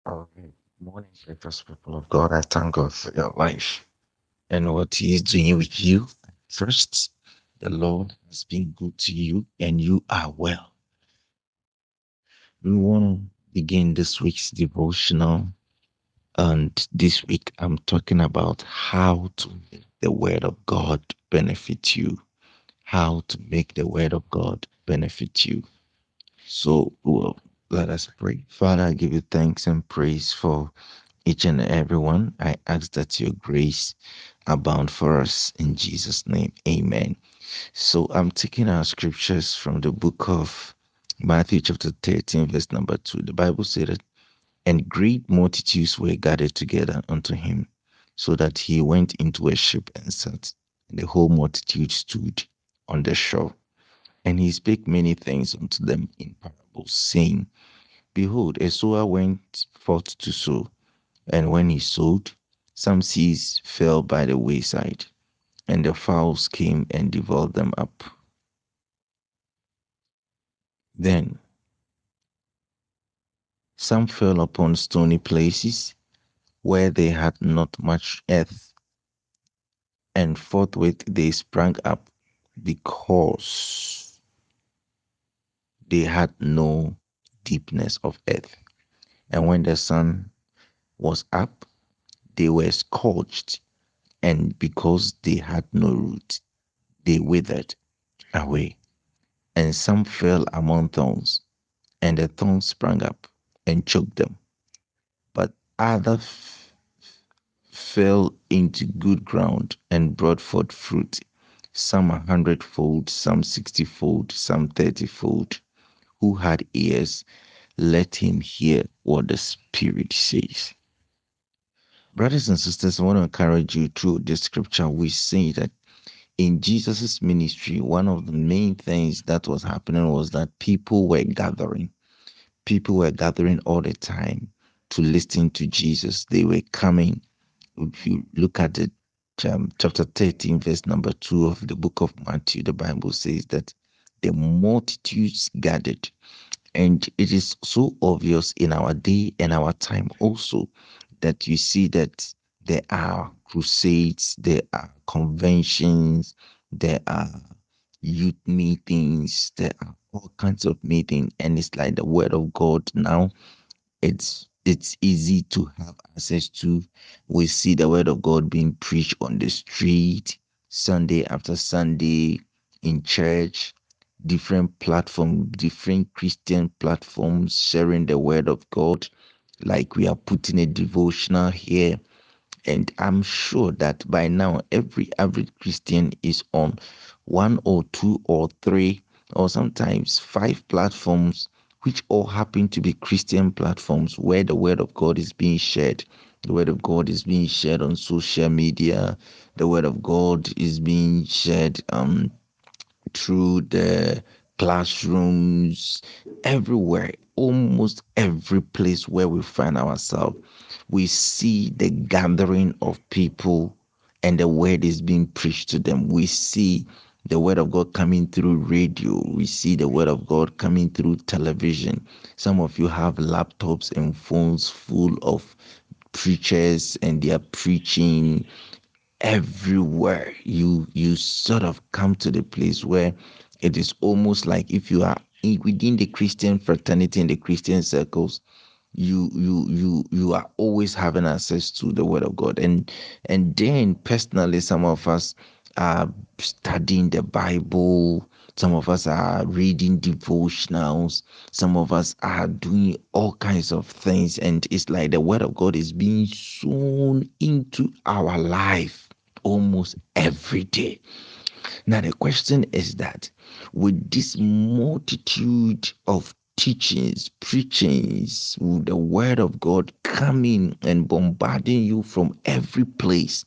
All right. Morning, precious people of God. I thank God for your life and what He is doing with you. First, the Lord has been good to you and you are well. We want to begin this week's devotional. And this week, I'm talking about how to make the Word of God benefit you. How to make the Word of God benefit you. So, let us pray. Father, I give you thanks and praise for each and everyone. I ask that your grace abound for us in Jesus' name. Amen. So I'm taking our scriptures from the book of Matthew, chapter 13, verse number 2. The Bible said that, and great multitudes were gathered together unto him, so that he went into a ship and sat, and the whole multitude stood on the shore. And he spake many things unto them in parables, saying, Behold, a sower went forth to sow. And when he sowed, some seeds fell by the wayside, and the fowls came and devoured them up. Then some fell upon stony places, where they had not much earth, and forthwith they sprang up, because they had no deepness of earth. And when the sun was up, they were scorched, and because they had no root, they withered away. And some fell among thorns, and the thorns sprang up and choked them. But others fell into good ground and brought forth fruit, some 100-fold, some 60-fold, some 30-fold. Who had ears, let him hear what the Spirit says. Brothers and sisters, I want to encourage you through this scripture. We see that in Jesus' ministry, one of the main things that was happening was that people were gathering. People were gathering all the time to listen to Jesus. They were coming. If you look at it, chapter 13, verse number 2 of the book of Matthew, the Bible says that the multitudes gathered. And it is so obvious in our day and our time also that you see that there are crusades, there are conventions, there are youth meetings, there are all kinds of meetings, and it's like the word of God now. It's easy to have access to. We see the word of God being preached on the street, Sunday after Sunday, in church, different platforms, different Christian platforms sharing the word of God. Like we are putting a devotional here, and I'm sure that by now, every average Christian is on one or two or three or sometimes five platforms, which all happen to be Christian platforms where the Word of God is being shared. The Word of God is being shared on social media. The Word of God is being shared through the classrooms, everywhere, almost every place where we find ourselves, we see the gathering of people and the word is being preached to them. We see the word of God coming through radio. We see the word of God coming through television. Some of you have laptops and phones full of preachers and they are preaching everywhere. You sort of come to the place where it is almost like if you are within the Christian fraternity in the Christian circles, you are always having access to the word of God. And then personally, some of us are studying the Bible, some of us are reading devotionals, some of us are doing all kinds of things, and it's like the word of God is being sown into our life almost every day. Now, the question is that with this multitude of teachings, preachings, the word of God coming and bombarding you from every place,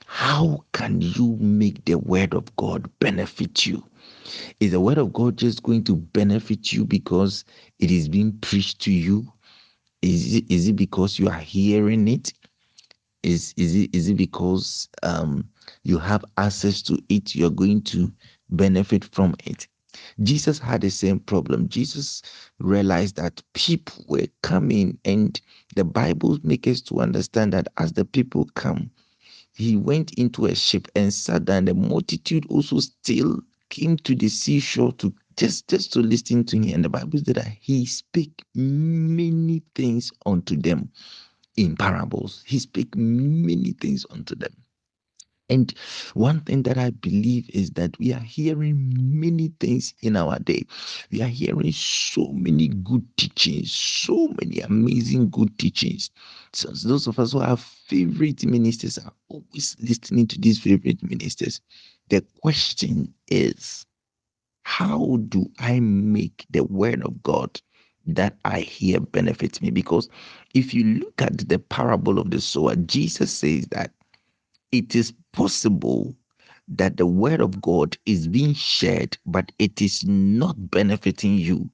how can you make the word of God benefit you? Is the word of God just going to benefit you because it is being preached to you? Is it because you are hearing it? Is it because you have access to it, you're going to benefit from it? Jesus had the same problem. Jesus realized that people were coming, and the Bible makes us to understand that as the people come, he went into a ship and sat down. The multitude also still came to the seashore to just to listen to him. And the Bible said that he spake many things unto them in parables. He spake many things unto them. And one thing that I believe is that we are hearing many things in our day. We are hearing so many good teachings, so many amazing good teachings. So those of us who have favorite ministers are always listening to these favorite ministers. The question is, how do I make the word of God that I hear benefit me? Because if you look at the parable of the sower, Jesus says that it is possible that the word of God is being shared, but it is not benefiting you.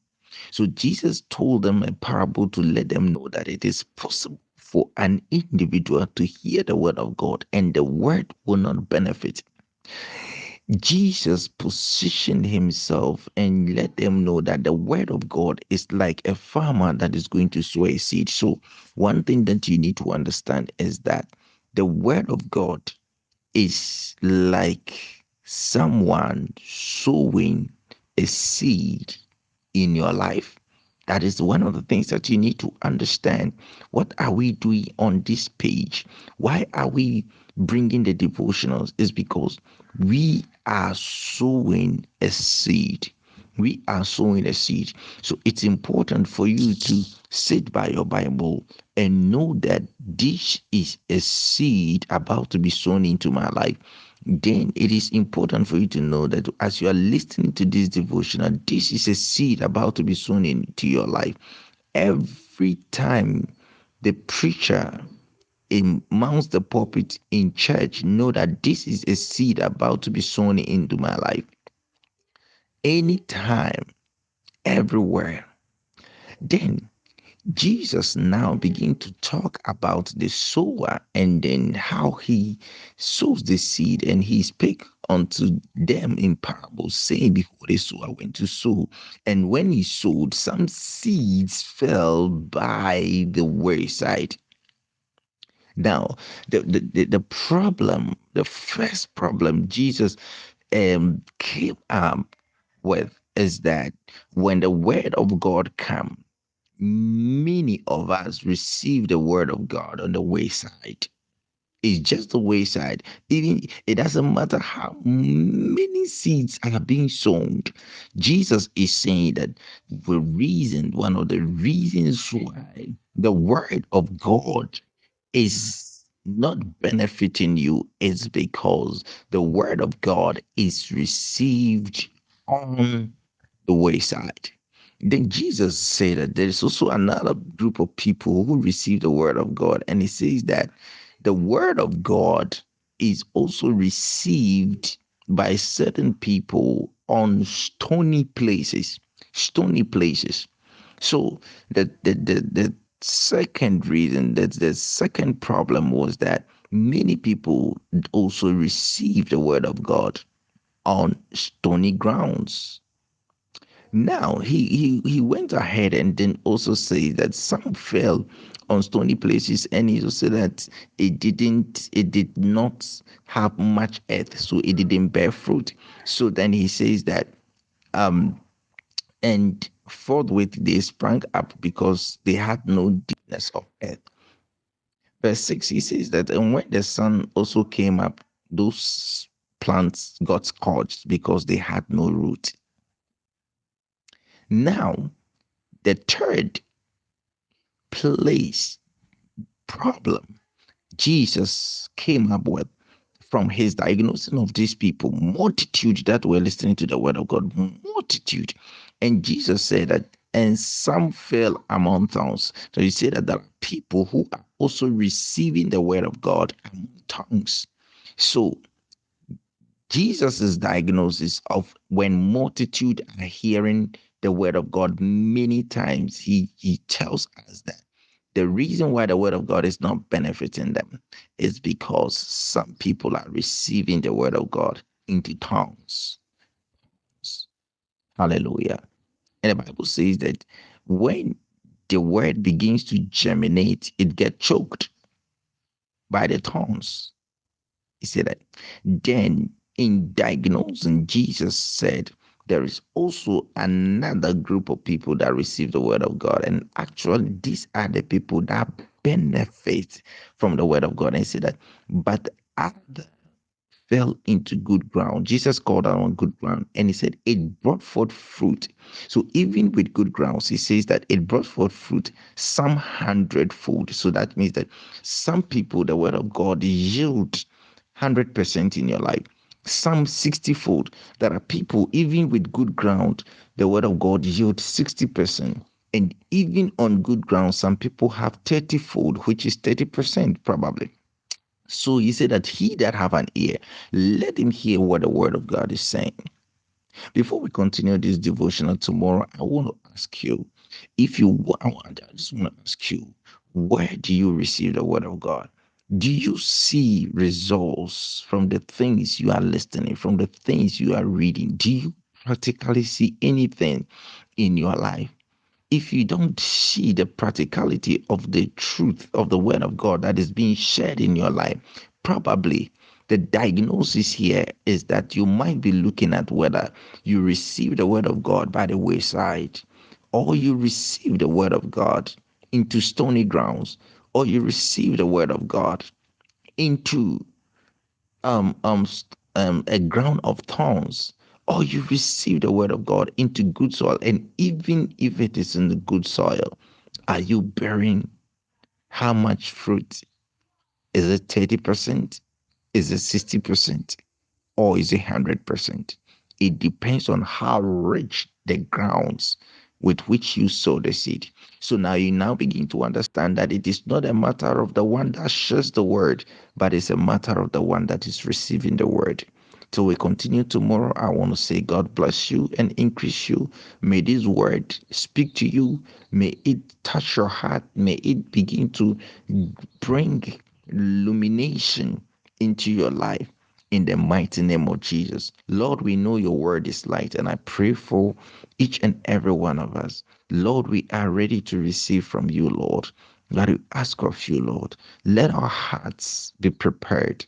So Jesus told them a parable to let them know that it is possible for an individual to hear the word of God and the word will not benefit. Jesus positioned himself and let them know that the word of God is like a farmer that is going to sow a seed. So, one thing that you need to understand is that the word of God is like someone sowing a seed in your life. That is one of the things that you need to understand. What are we doing on this page? Why are we bringing the devotionals? Is because we are sowing a seed. We are sowing a seed. So it's important for you to sit by your Bible and know that this is a seed about to be sown into my life. Then it is important for you to know that as you are listening to this devotional, this is a seed about to be sown into your life. Every time the preacher mounts the pulpit in church, know that this is a seed about to be sown into my life. Anytime, everywhere. Then Jesus now begin to talk about the sower and then how he sows the seed, and he spake unto them in parables, saying, before the sower went to sow, and when he sowed, some seeds fell by the wayside. Now, the problem, the first problem Jesus came up with is that when the word of God comes, many of us receive the word of God on the wayside. It's just the wayside. Even it doesn't matter how many seeds are being sown. Jesus is saying that one of the reasons why the word of God is not benefiting you is because the word of God is received on the wayside. Then Jesus said that there is also another group of people who receive the word of God, and he says that the word of God is also received by certain people on stony places. Stony places. So the second reason, that the second problem was that many people also receive the word of God on stony grounds. Now he went ahead and then also say that some fell on stony places, and he also said that it did not have much earth, so it didn't bear fruit. So then he says that um and forthwith they sprang up because they had no deepness of earth. Verse 6, he says that, and when the sun also came up, those plants got scorched because they had no root. Now, the third place problem Jesus came up with from his diagnosing of these people, multitude that were listening to the word of God, multitude. And Jesus said that, and some fell among thorns. So he said that there are people who are also receiving the word of God among tongues. So Jesus' diagnosis of when multitude are hearing the word of God many times, he tells us that the reason why the word of God is not benefiting them is because some people are receiving the word of God into tongues. Hallelujah. And the Bible says that when the word begins to germinate, it gets choked by the thorns. He said that. Then, in diagnosing, Jesus said there is also another group of people that receive the word of God. And actually, these are the people that benefit from the word of God. And he said that, but other fell into good ground. Jesus called that on good ground, and he said it brought forth fruit. So even with good grounds, he says that it brought forth fruit, some hundredfold. So that means that some people, the word of God yield 100% in your life. Some 60-fold. There are people, even with good ground, the word of God yield 60%. And even on good ground, some people have 30-fold, which is 30% probably. So he said that he that have an ear, let him hear what the word of God is saying. Before we continue this devotional tomorrow, I want to ask you, if you want, I just want to ask you, where do you receive the word of God? Do you see results from the things you are listening, from the things you are reading? Do you practically see anything in your life? If you don't see the practicality of the truth of the word of God that is being shared in your life, probably the diagnosis here is that you might be looking at whether you receive the word of God by the wayside, or you receive the word of God into stony grounds, or you receive the word of God into a ground of thorns, or you receive the word of God into good soil. And even if it is in the good soil, are you bearing how much fruit? Is it 30%? Is it 60%? Or is it 100%? It depends on how rich the grounds with which you sow the seed. So now you now begin to understand that it is not a matter of the one that shares the word, but it's a matter of the one that is receiving the word. Till we continue tomorrow, I want to say God bless you and increase you. May this word speak to you. May it touch your heart. May it begin to bring illumination into your life in the mighty name of Jesus. Lord, we know your word is light, and I pray for each and every one of us. Lord, we are ready to receive from you, Lord. Lord, we ask of you, Lord, let our hearts be prepared.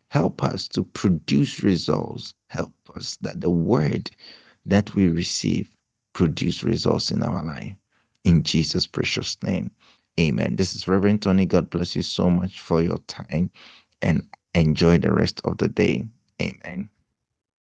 Help us to produce results. Help us that the word that we receive produce results in our life. In Jesus' precious name. Amen. This is Reverend Tony. God bless you so much for your time and enjoy the rest of the day. Amen.